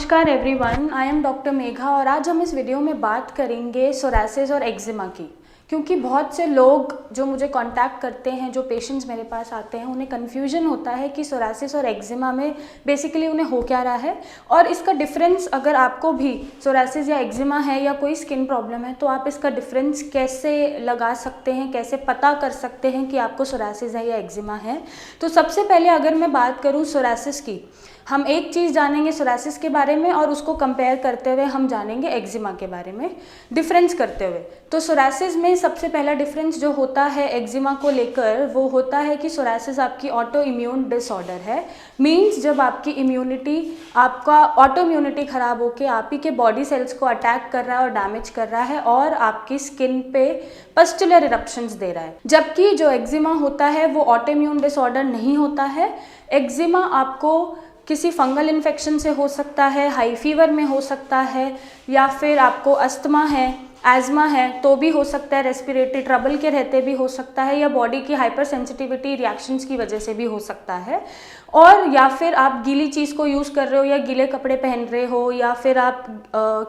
नमस्कार everyone, I am doctor Megha और आज हम इस वीडियो में बात करेंगे सोरासिस और एक्जिमा की। क्योंकि बहुत से लोग जो मुझे कांटेक्ट करते हैं, जो पेशेंट्स मेरे पास आते हैं, उन्हें कन्फ्यूजन होता है कि सोरासिस और एक्जिमा में बेसिकली उन्हें हो क्या रहा है। और इसका डिफरेंस, अगर आपको भी सोरासिस या एक्जिमा है या कोई स्किन प्रॉब्लम है तो आप इसका डिफरेंस कैसे लगा सकते हैं, कैसे पता कर सकते हैं कि आपको सोरासिस है या एक्जिमा है। तो सबसे पहले अगर मैं बात करूँ सोरासिस की, हम एक चीज़ जानेंगे सोरासिस के बारे में और उसको कंपेयर करते हुए हम जानेंगे एक्जिमा के बारे में, डिफरेंस करते हुए। तो सोरासिस में सबसे पहला डिफरेंस जो होता है एक्जिमा को लेकर, वो होता है कि सोरासिस आपकी ऑटो इम्यून डिसऑर्डर है। मीन्स जब आपकी इम्यूनिटी, आपका ऑटो इम्यूनिटी ख़राब होकर आप ही के बॉडी सेल्स को अटैक कर रहा है और डैमेज कर रहा है और आपकी स्किन पे पस्टुलर इरप्शंस दे रहा है। जबकि जो एक्जिमा होता है वो ऑटो इम्यून डिसऑर्डर नहीं होता है। एक्जिमा आपको किसी फंगल इन्फेक्शन से हो सकता है, हाई फीवर में हो सकता है, या फिर आपको अस्थमा है, एज़मा है तो भी हो सकता है, रेस्पिरेटरी ट्रबल के रहते भी हो सकता है, या बॉडी की हाइपर सेंसिटिविटी रिएक्शंस की वजह से भी हो सकता है। और या फिर आप गीली चीज़ को यूज़ कर रहे हो या गीले कपड़े पहन रहे हो, या फिर आप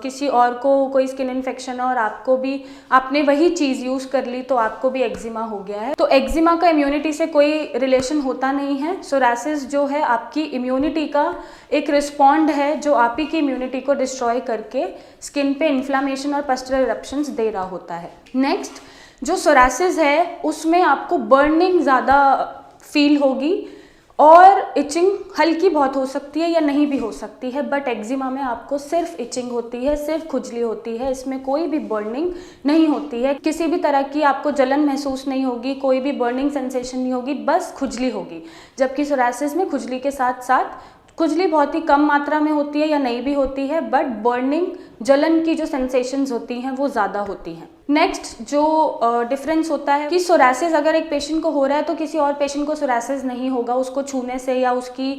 किसी और को कोई स्किन इन्फेक्शन है और आपको भी, आपने वही चीज़ यूज़ कर ली तो आपको भी एक्जिमा हो गया है। तो एक्जिमा का इम्यूनिटी से कोई रिलेशन होता नहीं है। सोरासिस जो है आपकी इम्यूनिटी का एक रिस्पॉन्ड है जो आप ही की इम्यूनिटी को डिस्ट्रॉय करके स्किन पे इन्फ्लामेशन और पस्टुलर इरप्शंस दे रहा होता है। नेक्स्ट, जो सोरासिस है उसमें आपको बर्निंग ज़्यादा फील होगी और इचिंग हल्की बहुत हो सकती है या नहीं भी हो सकती है। बट एक्जिमा में आपको सिर्फ इचिंग होती है, सिर्फ खुजली होती है, इसमें कोई भी बर्निंग नहीं होती है। किसी भी तरह की आपको जलन महसूस नहीं होगी, कोई भी बर्निंग सेंसेशन नहीं होगी, बस खुजली होगी। जबकि सोरासिस में खुजली के साथ साथ, खुजली बहुत ही कम मात्रा में होती है या नहीं भी होती है, बट बर्निंग, जलन की जो सेंसेशंस होती हैं वो ज़्यादा होती हैं। नेक्स्ट जो डिफरेंस होता है कि सोरासिस अगर एक पेशेंट को हो रहा है तो किसी और पेशेंट को सोरासिस नहीं होगा। उसको छूने से या उसकी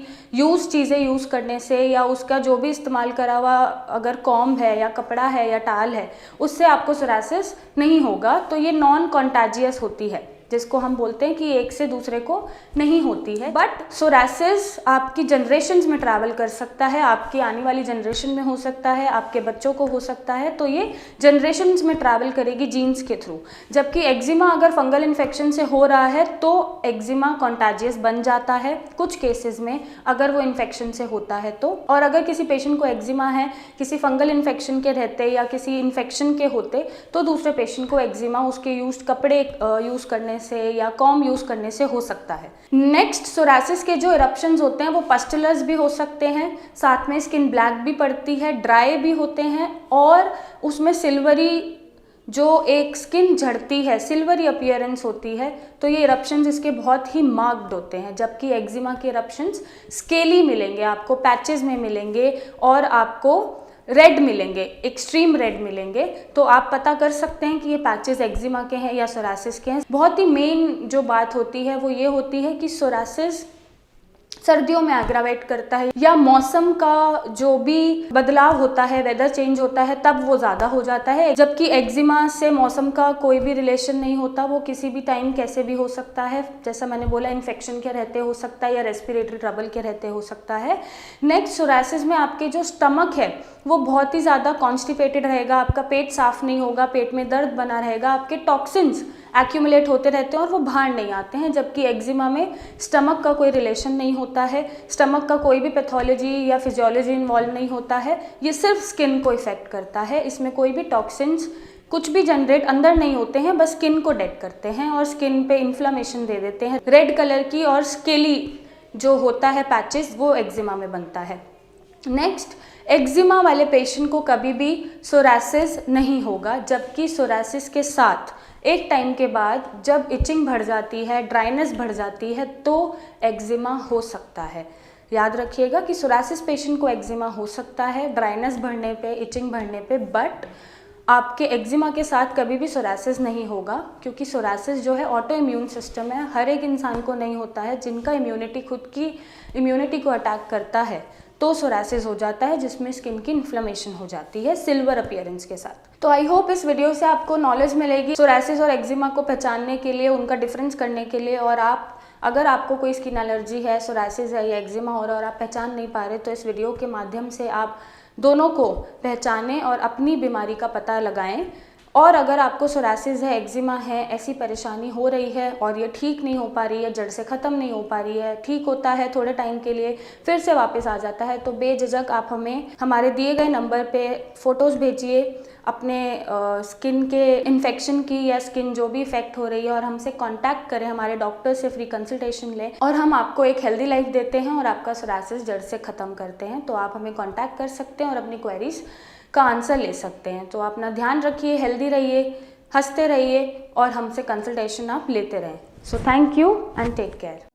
चीज़ें यूज़ करने से या उसका जो भी इस्तेमाल करा हुआ अगर कॉम्ब है या कपड़ा है या टाल है, उससे आपको सोरासिस नहीं होगा। तो ये नॉन कॉन्टैजियस होती है, जिसको हम बोलते हैं कि एक से दूसरे को नहीं होती है। बट सोरासिस आपकी जनरेशन्स में ट्रैवल कर सकता है, आपकी आने वाली जनरेशन में हो सकता है, आपके बच्चों को हो सकता है। तो ये जनरेशन्स में ट्रैवल करेगी जीन्स के थ्रू। जबकि एक्जिमा अगर फंगल इन्फेक्शन से हो रहा है तो एक्जिमा कॉन्टैजियस बन जाता है कुछ केसेस में, अगर वो इन्फेक्शन से होता है तो। और अगर किसी पेशेंट को एक्जिमा है, किसी फंगल इन्फेक्शन के रहते या किसी इन्फेक्शन के होते, तो दूसरे पेशेंट को एक्जिमा उसके यूज्ड कपड़े यूज़ करने से या कॉम यूज करने से हो सकता है। नेक्स्ट, सोरासिस के जो इरप्शंस होते हैं वो पस्टुलर्स भी हो सकते हैं, साथ में स्किन ब्लैक भी पड़ती है, ड्राई भी होते हैं और उसमें सिल्वरी, जो एक स्किन झड़ती है, सिल्वरी अपीयरेंस होती है। तो ये इरप्शंस इसके बहुत ही मार्क्ड होते हैं। जबकि एक्जिमा के इरप्शंस स्केली मिलेंगे, आपको पैचेस में मिलेंगे और आपको रेड मिलेंगे, एक्सट्रीम रेड मिलेंगे। तो आप पता कर सकते हैं कि ये पैचेस एक्जिमा के हैं या सोरासिस के हैं। बहुत ही मेन जो बात होती है वो ये होती है कि सोरासिस सर्दियों में एग्रावेट करता है, या मौसम का जो भी बदलाव होता है, वेदर चेंज होता है, तब वो ज़्यादा हो जाता है। जबकि एक्जिमा से मौसम का कोई भी रिलेशन नहीं होता, वो किसी भी टाइम कैसे भी हो सकता है। जैसा मैंने बोला, इन्फेक्शन के रहते हो सकता है या रेस्पिरेटरी ट्रबल के रहते हो सकता है। नेक्स्ट, सोरासिस में आपके जो स्टमक है वो बहुत ही ज़्यादा कॉन्स्टिपेटेड रहेगा, आपका पेट साफ नहीं होगा, पेट में दर्द बना रहेगा, आपके टॉक्सिन्स एक्यूमुलेट होते रहते हैं और वो बाहर नहीं आते हैं। जबकि एक्जिमा में स्टमक का कोई रिलेशन नहीं होता है, स्टमक का कोई भी पैथोलॉजी या फिजियोलॉजी इन्वॉल्व नहीं होता है, ये सिर्फ स्किन को इफेक्ट करता है। इसमें कोई भी टॉक्सिन्स कुछ भी जनरेट अंदर नहीं होते हैं, बस स्किन को डेड करते हैं और स्किन पे इन्फ्लामेशन दे देते हैं। रेड कलर की और स्केली जो होता है पैचेस, वो एक्जिमा में बनता है। नेक्स्ट, एक्जिमा वाले पेशेंट को कभी भी सोरासिस नहीं होगा। जबकि सोरासिस के साथ एक टाइम के बाद जब इचिंग बढ़ जाती है, ड्राइनेस बढ़ जाती है, तो एक्जिमा हो सकता है। याद रखिएगा कि सोरासिस पेशेंट को एक्जिमा हो सकता है ड्राइनेस बढ़ने पे, इचिंग बढ़ने पे, बट आपके एक्जिमा के साथ कभी भी सोरासिस नहीं होगा। क्योंकि सोरासिस जो है ऑटो इम्यून सिस्टम है, हर एक इंसान को नहीं होता है। जिनका इम्यूनिटी खुद की इम्यूनिटी को अटैक करता है तो सोरासिस हो जाता है, जिसमें स्किन की इन्फ्लेमेशन हो जाती है सिल्वर अपीयरेंस के साथ। तो आई होप इस वीडियो से आपको नॉलेज मिलेगी सोरासिस और एक्जिमा को पहचानने के लिए, उनका डिफरेंस करने के लिए। और अगर आपको कोई स्किन एलर्जी है, सोरासिस है या एक्जिमा हो रहा है और आप पहचान नहीं पा रहे, तो इस वीडियो के माध्यम से आप दोनों को पहचानें और अपनी बीमारी का पता लगाएं। और अगर आपको सोरासिस है, एक्जिमा है, ऐसी परेशानी हो रही है और ये ठीक नहीं हो पा रही है, जड़ से ख़त्म नहीं हो पा रही है, ठीक होता है थोड़े टाइम के लिए फिर से वापस आ जाता है, तो बेझिझक आप हमें हमारे दिए गए नंबर पे फ़ोटोज़ भेजिए अपने स्किन के इन्फेक्शन की या स्किन जो भी इफ़ेक्ट हो रही है, और हमसे कांटेक्ट करें, हमारे डॉक्टर से फ्री कंसल्टेशन लें और हम आपको एक हेल्दी लाइफ देते हैं और आपका सोरासिस जड़ से ख़त्म करते हैं। तो आप हमें कांटेक्ट कर सकते हैं और अपनी क्वेरीज का आंसर ले सकते हैं। तो अपना ध्यान रखिए, हेल्दी रहिए, हंसते रहिए और हमसे कंसल्टेशन आप लेते रहें। So thank you and take care.